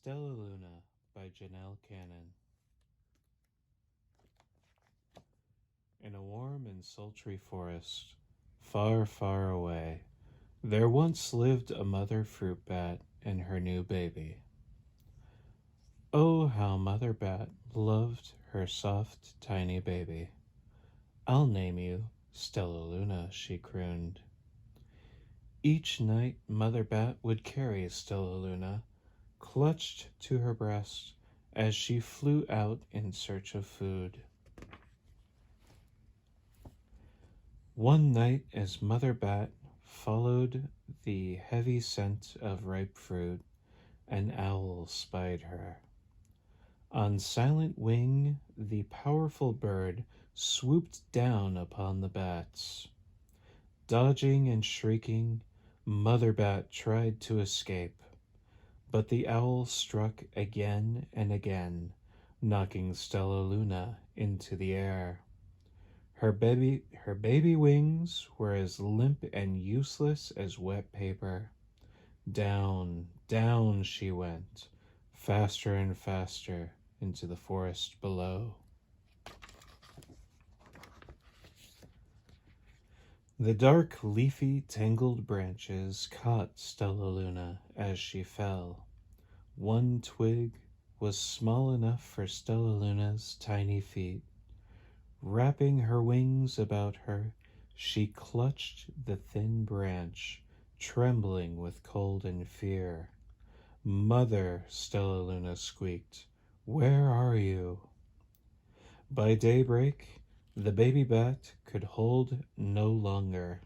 Stellaluna by Janelle Cannon. In a warm and sultry forest, far, far away, there once lived a mother fruit bat and her new baby. Oh, how Mother Bat loved her soft, tiny baby. "I'll name you Stellaluna," she crooned. Each night Mother Bat would carry Stellaluna, clutched to her breast, as she flew out in search of food. One night, as Mother Bat followed the heavy scent of ripe fruit, an owl spied her. On silent wing, the powerful bird swooped down upon the bats. Dodging and shrieking, Mother Bat tried to escape, but the owl struck again and again, knocking Stellaluna into the air. Her baby wings were as limp and useless as wet paper. Down, down she went, faster and faster into the forest below. The dark, leafy, tangled branches caught Stellaluna as she fell. One twig was small enough for Stellaluna's tiny feet. Wrapping her wings about her, she clutched the thin branch, trembling with cold and fear. "Mother," Stellaluna squeaked, "where are you?" By daybreak, the baby bat could hold no longer.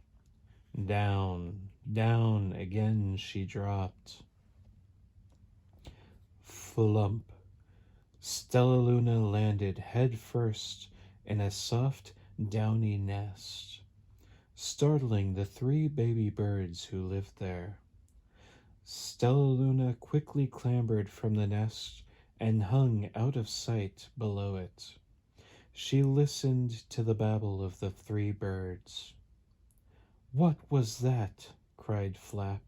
Down, down again she dropped. Flump! Stellaluna landed head first in a soft, downy nest, startling the three baby birds who lived there. Stellaluna quickly clambered from the nest and hung out of sight below it. She listened to the babble of the three birds. "What was that?" cried Flap.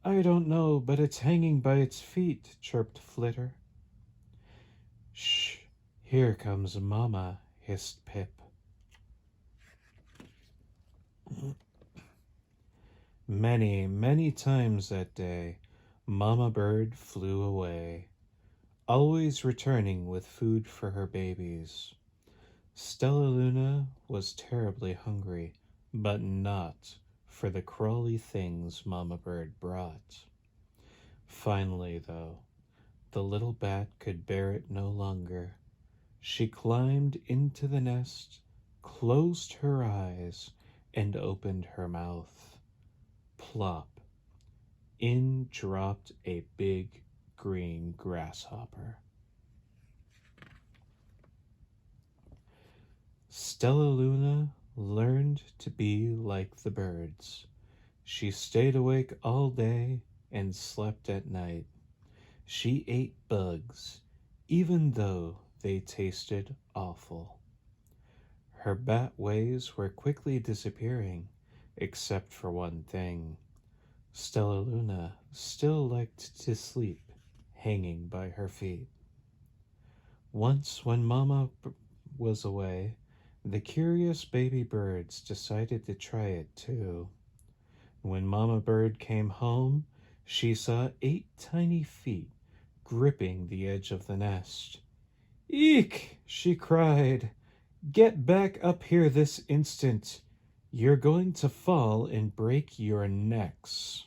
"I don't know, but it's hanging by its feet," chirped Flitter. "Shh! Here comes Mama," hissed Pip. Many, many times that day, Mama Bird flew away, always returning with food for her babies. Stellaluna was terribly hungry, but not for the crawly things Mama Bird brought. Finally, though, the little bat could bear it no longer. She climbed into the nest, closed her eyes, and opened her mouth. Plop! In dropped a big green grasshopper. Stellaluna learned to be like the birds. She stayed awake all day and slept at night. She ate bugs, even though they tasted awful. Her bat ways were quickly disappearing, except for one thing. Stellaluna still liked to sleep hanging by her feet. Once, when Mama was away, the curious baby birds decided to try it too. When Mama Bird came home, she saw 8 tiny feet gripping the edge of the nest. "Eek!" she cried. "Get back up here this instant. You're going to fall and break your necks."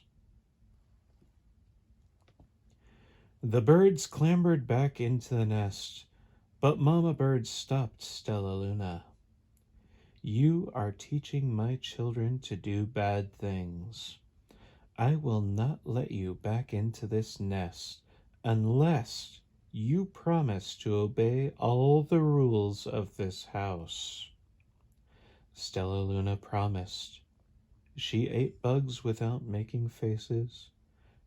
The birds clambered back into the nest, but Mama Bird stopped Stellaluna. "You are teaching my children to do bad things. I will not let you back into this nest unless you promise to obey all the rules of this house." Stellaluna promised. She ate bugs without making faces.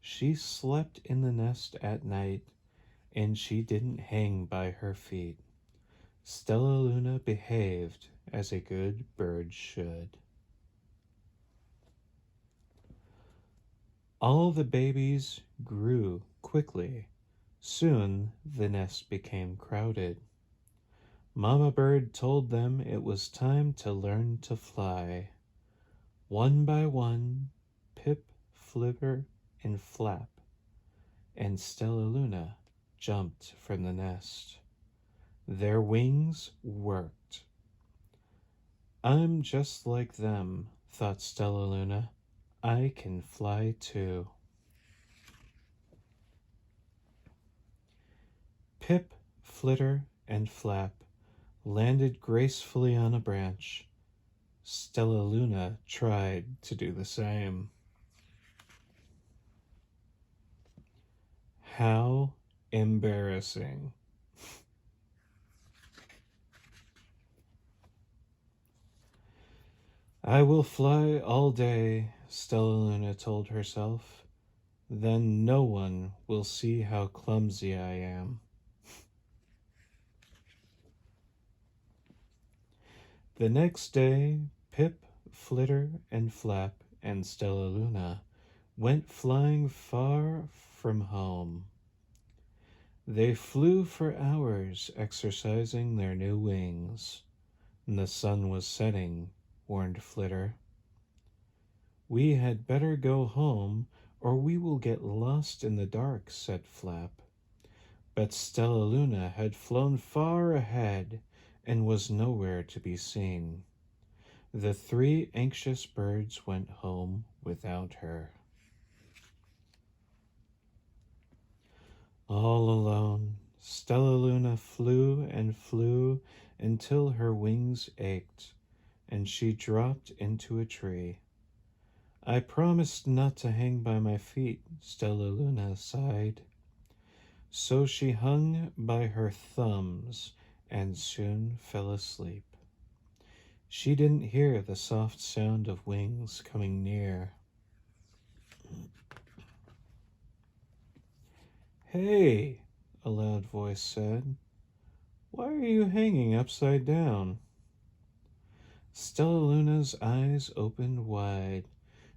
She slept in the nest at night, and she didn't hang by her feet. Stellaluna behaved as a good bird should. All the babies grew quickly, Soon the nest became crowded. Mama Bird told them it was time to learn to fly. One by one, Pip, Flipper, and Flap and Stellaluna jumped from the nest. Their wings worked. I'm just like them, thought Stellaluna. I can fly too. Pip, Flitter, and Flap landed gracefully on a branch. Stellaluna tried to do the same. How embarrassing. I will fly all day, Stellaluna told herself. Then no one will see how clumsy I am. The next day, Pip, Flitter, and Flap and Stellaluna went flying far from home. They flew for hours, exercising their new wings. And the sun was setting, warned Flitter. We had better go home, or we will get lost in the dark, said Flap. But Stellaluna had flown far ahead and was nowhere to be seen. The three anxious birds went home without her. All alone, Stellaluna flew and flew until her wings ached, and she dropped into a tree. I promised not to hang by my feet, Stellaluna sighed. So she hung by her thumbs and soon fell asleep. She didn't hear the soft sound of wings coming near. Hey, a loud voice said, why are you hanging upside down? Stellaluna's eyes opened wide.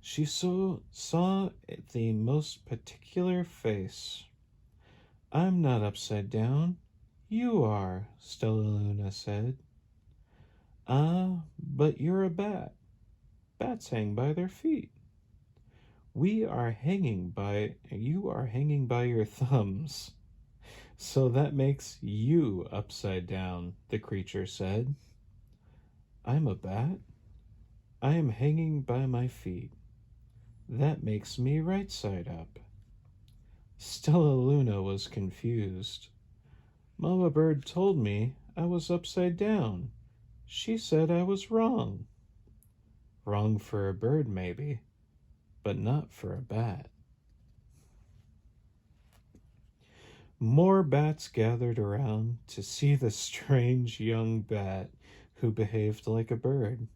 She saw the most particular face. I'm not upside down. You are, Stellaluna said. Ah, but you're a bat. Bats hang by their feet. You are hanging by your thumbs. So that makes you upside down, the creature said. I'm a bat. I am hanging by my feet. That makes me right side up. Stellaluna was confused. Mama Bird told me I was upside down. She said I was wrong. Wrong for a bird, maybe, but not for a bat. More bats gathered around to see the strange young bat who behaved like a bird.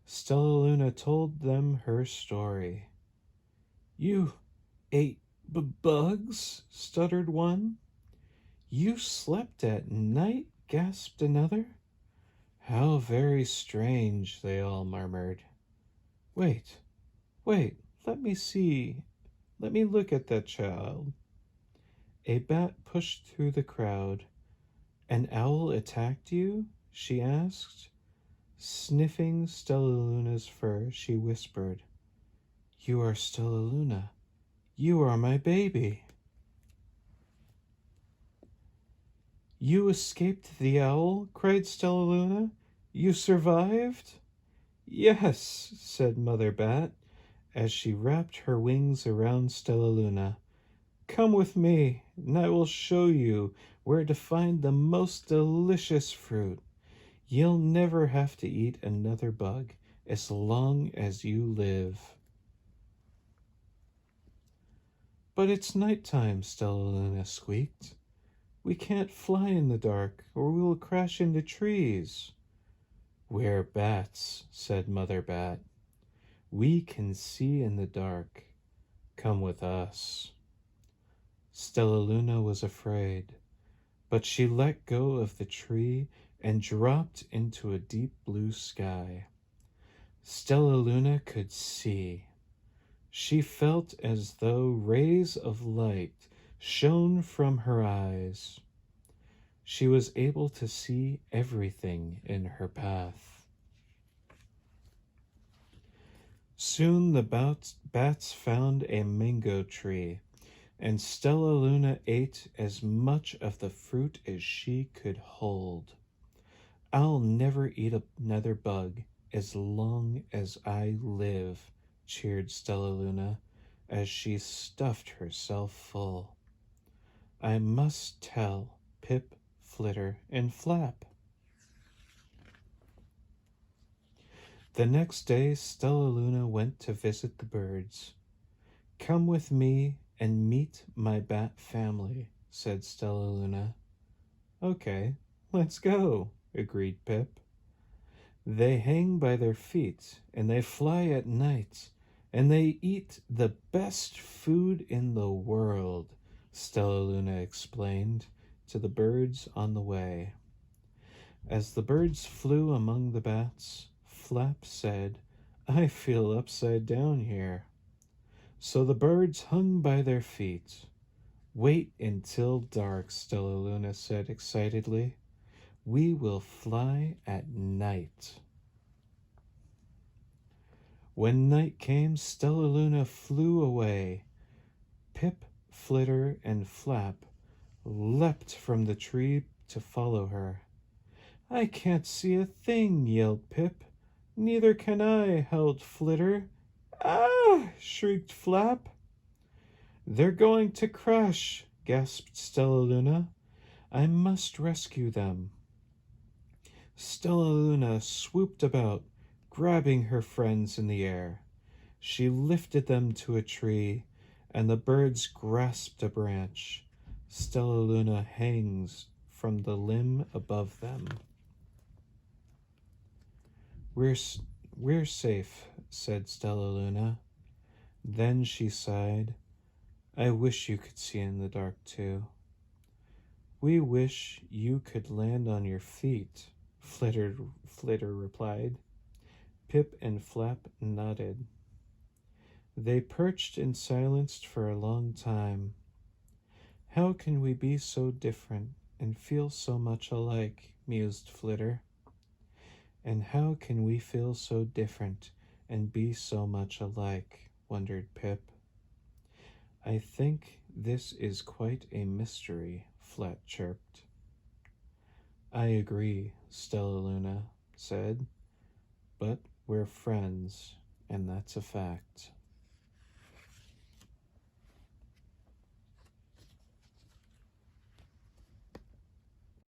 Stellaluna told them her story. You ate bugs? Stuttered one. You slept at night? Gasped another. How very strange, they all murmured. Wait, let me see. Let me look at that child. A bat pushed through the crowd. An owl attacked you? She asked. Sniffing Stellaluna's fur, she whispered, You are Stellaluna. You are my baby. You escaped the owl? Cried Stellaluna. You survived? Yes, said Mother Bat, as she wrapped her wings around Stellaluna. Come with me, and I will show you where to find the most delicious fruit. You'll never have to eat another bug as long as you live. But it's night time, Stellaluna squeaked. We can't fly in the dark, or we will crash into trees. We're bats, said Mother Bat. We can see in the dark. Come with us. Stellaluna was afraid, but she let go of the tree and dropped into a deep blue sky. Stellaluna could see. She felt as though rays of light shone from her eyes. She was able to see everything in her path. Soon the bats found a mango tree, and Stellaluna ate as much of the fruit as she could hold. I'll never eat another bug as long as I live, cheered Stellaluna as she stuffed herself full. I must tell Pip, Flitter, and Flap. The next day Stellaluna went to visit the birds. Come with me and meet my bat family, said Stellaluna. Okay, let's go, agreed Pip. They hang by their feet, and they fly at night, and they eat the best food in the world, Stellaluna explained to the birds on the way. As the birds flew among the bats, Flap said, I feel upside down here. So the birds hung by their feet. Wait until dark, Stellaluna said excitedly. We will fly at night. When night came, Stellaluna flew away. Pip, Flitter, and Flap leapt from the tree to follow her. I can't see a thing, yelled Pip. Neither can I, howled Flitter. Ah! Shrieked Flap. They're going to crash, gasped Stellaluna. I must rescue them. Stellaluna swooped about, grabbing her friends in the air. She lifted them to a tree, and the birds grasped a branch. Stellaluna hangs from the limb above them. We're safe, said Stellaluna. Then she sighed. I wish you could see in the dark, too. We wish you could land on your feet, Flitter replied. Pip and Flap nodded. They perched in silence for a long time. How can we be so different and feel so much alike, mused Flitter. And how can we feel so different and be so much alike, wondered Pip. I think this is quite a mystery, Flap chirped. I agree, Stellaluna said, but we're friends, and that's a fact.